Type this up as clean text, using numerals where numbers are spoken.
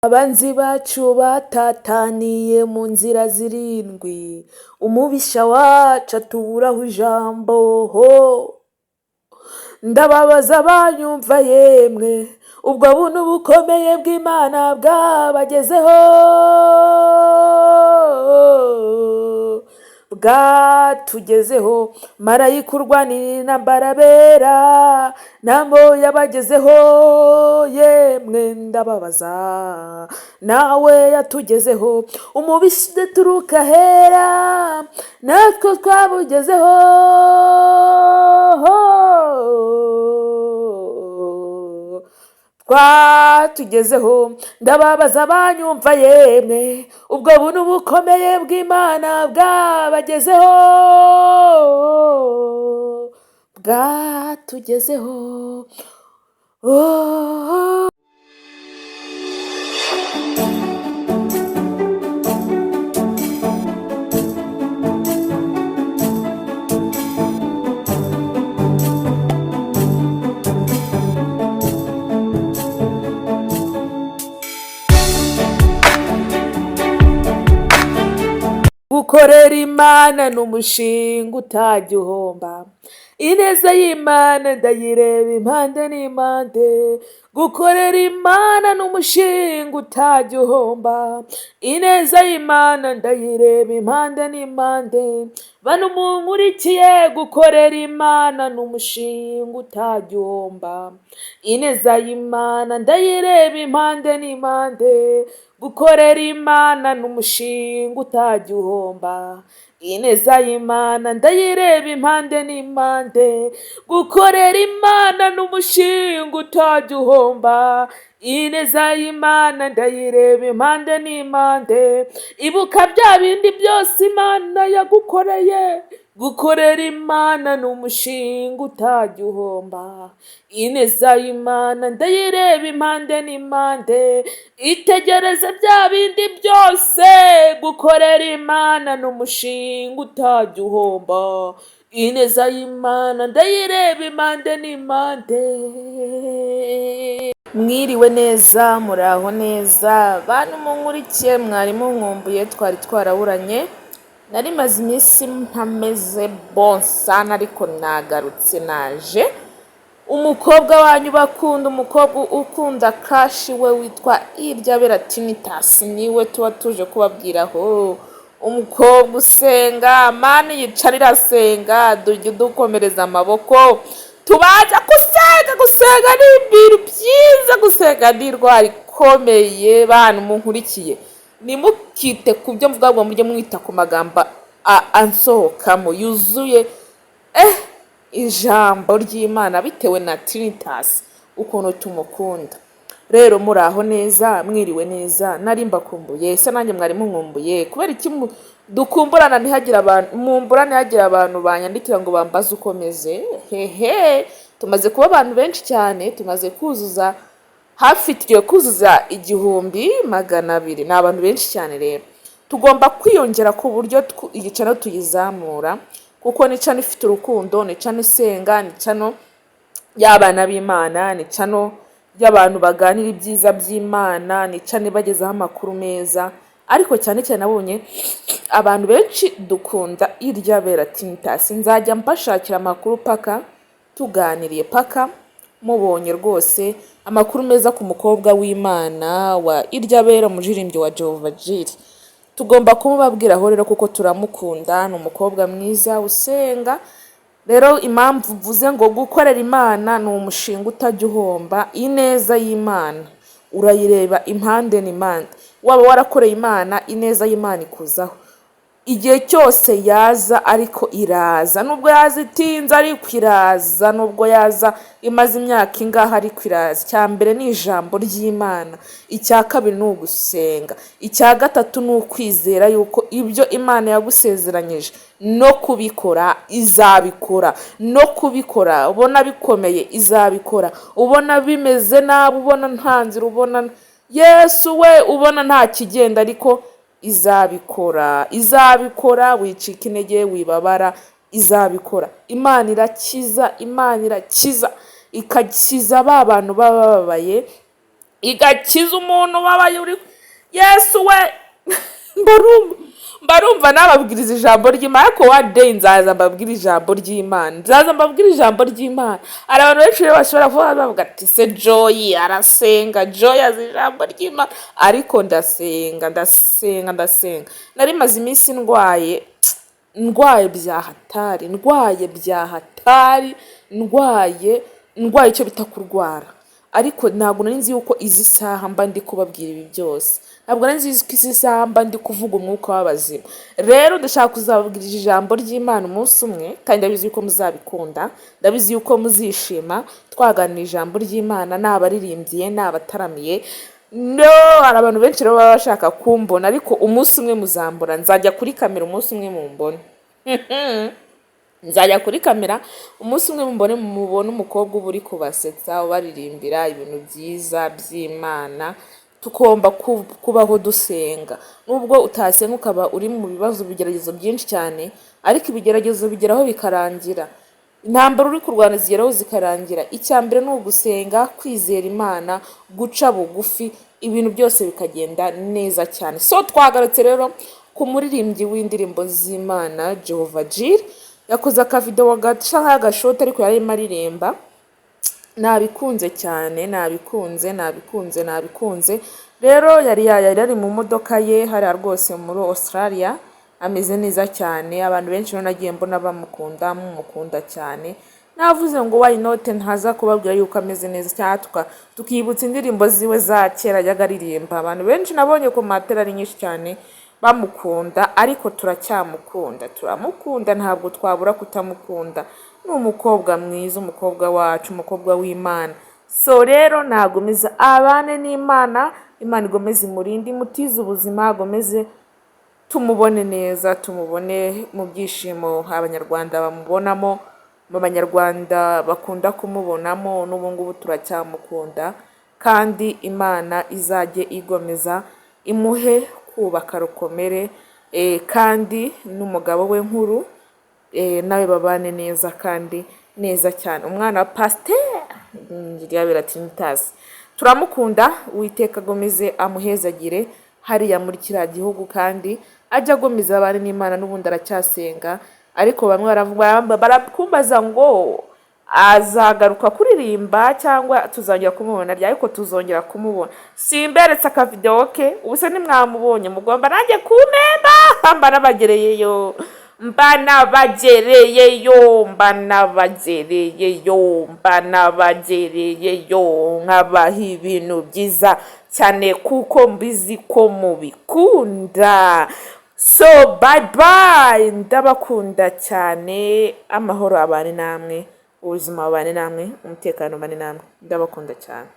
abanzi bacu batataniye mu nzira zirindwi, umubisha wacu atuburaho ijambo. Ndababaza banyumva yemwe, ubwo buntu bukomeye bw'Imana bwabagezeho, bwatugezeho. Marayika urwanira intambara bera, ntambo yabagezeho yemwe. Ndababaza nawe yatugezeho, umubisha udaturuka hera, natwe twabugezeho. Twatugezeho. Ndababaza banyumva yemwe, ubwo buntu bukomeye bw'Imana bwabagezeho, bwatugezeho. Gukorera Imana ni umushinga utajya uhomba, ineza y'Imana ndayireba impande n'impande. Gukorera Imana ni umushinga utajya uhomba, ineza y'Imana ndayireba impande n'impande. Bantu munkurikiye, gukorera Imana ni umushinga utajya uhomba, ineza y'Imana ndayireba impande n'impande. Gukorera Imana ni umushinga utajya uhomba, ineza y'Imana ndayireba impande n'impande. Gukorera Imana ni umushinga utajya uhomba, ineza y'Imana ndayireba impande n'impande. Ibuka bya bindi byose Imana yagukoreye. Gukorera Imana ni umushinga utajya uhomba, ineza y'Imana ndayireba impande n'impande. Itegereze bya bindi byose. Gukorera Imana ni umushinga utajya uhomba, ineza y'Imana ndayireba impande n'impande. Mwiriwe neza, muraho neza bantu munkurikiye, mwari munkumbuye, twari twaraburanye. Nari maze iminsi ntameze bonsana, ariko nagarutse, naje. Umukobwa wanyu bakunda, umukobwa ukunda kashi we witwa Iryabera Tinitas, niwe tuba tuje kubabwiraho. Umukobwa usenga, mani yicarira asenga, dujya dukomereza amaboko. Tubaja gusenga ni ibintu byiza, gusenga ni indwara ikomeye. Bantu munkurikiye, nimukite ku byo mvuga ngo mujye mwita ku magambo ansohokamo yuzuye ijambo ry'Imana bitewe na Tinitas ukuntu tumukunda. Rero muraho neza, mwiriwe neza, nari mbakumbuye. Ese nanjye mwari munkumbuye? Kubera iki dukumburana ntihagire abantu ntihagire abantu banyandikira ngo bambaze ukomeze? Hehe, tumaze kuba abantu benshi cyane, tumaze kuzuza hafi, tugiye kuzuza 1200. Ni abantu benshi cyane. Rero tugomba kwiyongera ku buryo iyi channel tuyizamura, kuko ni channel ifite urukundo, ni channel isenga, ni channel y'abana b'Imana, ni channel y'abantu baganira ibyiza by'Imana, ni channel bagezaho amakuru meza. Ariko cyane cyane nabonye abantu benshi dukunda Iryabera Tinitas. Nzajya mbashakira amakuru paka tuganiriye, paka mubonye rwose amakuru meza ku mukobwa w'Imana wa Iryabera, umuririmbyi wa Jehovah Jireh. Tugomba kumubabwiraho rero kuko turamukunda, ni umukobwa mwiza usenga. Rero impamvu mvuze ngo gukorera Imana ni umushinga utajya uhomba, ineza y'Imana urayireba impande n'impande. Waba warakoreye Imana, ineza y'Imana ikuzaho igihe cyose yaza, ariko iraza. Nubwo yaza itinze, ariko iraza. Nubwo yaza imaze imyaka ingaha, ariko iraza. Icya mbere ni ijambo ry'Imana, icya kabiri ni ugusenga, icya gatatu ni ukwizera yuko ibyo Imana yagusezeranyije no kubikora izabikora, no kubikora ubona bikomeye izabikora, ubona bimeze nabi, ubona nta nzira, ubona Yesu we ubona nta kigenda, ariko izabikora. Wicika intege, wibabara, izabikora. Imana irakiza, Imana irakiza, ikakiza ba bantu baba bababaye, igakiza umuntu wabaye uri yesu we mbarumva nababwiriza ijambo ry'Imana, ariko one day nzaza mbabwira ijambo ry'Imana, hari abantu benshi rero bashobora kuba bavuga ati se Joy arasenga, Joy azi ijambo ry'Imana, ariko ndasenga. Nari maze iminsi ndwaye bya hatari, ndwaye icyo bita kurwara, ariko ntabwo nari nzi yuko izi saha mba ndi kubabwira ibi byose, ntabwo nari nzi ko izi saha mba ndi kuvuga umwuka w'abazima. Rero ndashaka kuzababwira ijambo ry'Imana umunsi umwe, kandi ndabizi yuko muzabikunda, ndabizi yuko muzishima twaganira ijambo ry'Imana, n'abaririmbye n'abataramiye. Hari abantu benshi rero baba bashaka kumbona, ariko umunsi umwe muzambona, nzajya kuri kamera umunsi umwe mumbone. Nzajya kuri kamera umunsi umwe mubone umukobwa uba uri kubasetsa, ubaririmbira ibintu byiza by'Imana. Tugomba kubaho dusenga, nubwo utasenga ukaba uri mu bibazo, bigeragezo byinshi cyane, ariko ibigeragezo bigeraho bikarangira. Intambara uri kurwana zigeraho zikarangira. Icya mbere ni ugusenga, kwizera Imana, guca bugufi, ibintu byose bikagenda neza cyane. So twagarutse rero ku muririmbyi w'indirimbo z'Imana Jehovah Jireh, yakoze akavidewo gaca nk'agashoti ariko yarimo aririmba. Nabikunze cyane, nabikunze. Rero yari ari mu modoka ye hariya rwose muri Australia, ameze neza cyane. Abantu benshi rero nagiye mbona mumukunda cyane. Navuze ngo why not ntaza kubabwira yuko ameze neza cyane, tukibutsa indirimbo ziwe za kera yajyaga aririmba. Abantu benshi nabonye ku matera ari nyinshi cyane bamukunda, ariko turamukunda, ntabwo twabura kutamukunda. Ni umukobwa mwiza, umukobwa wacu, umukobwa w'Imana. So rero nagomeza abane n'Imana, Imana igomeze imurinde, imutize ubuzima, agomeze tumubone neza, tumubone mu byishimo abanyarwanda bamubonamo, abanyarwanda bakunda kumubonamo. N'ubu ngubu turacyamukunda, kandi Imana izajye igomeza imuhe kubaka rukomere, kandi n'umugabo we nkuru nawe babane neza kandi neza cyane. Umwana wa Pasiteri Trinitas turamukunda, Uwiteka agomeze amuhezagire hariya muri kiriya gihugu, kandi ajya agomeza abane n'Imana. N'ubundi aracyasenga, ariko bamwe barakumbaza ngo azagaruka kuririmba cyangwa tuzongera kumubona ryari, ariko tuzongera kumubona. Simberetse akavidewo ke, ubuse nimwamubonye mugomba nanjye kumpemba. mba nabagereyeyo nkabaha ibintu byiza cyane, kuko mbizi ko mubikunda. So bye, ndabakunda cyane. Amahoro abane namwe, ubuzima bubane namwe, umutekano ubane namwe. Ndabakunda cyane.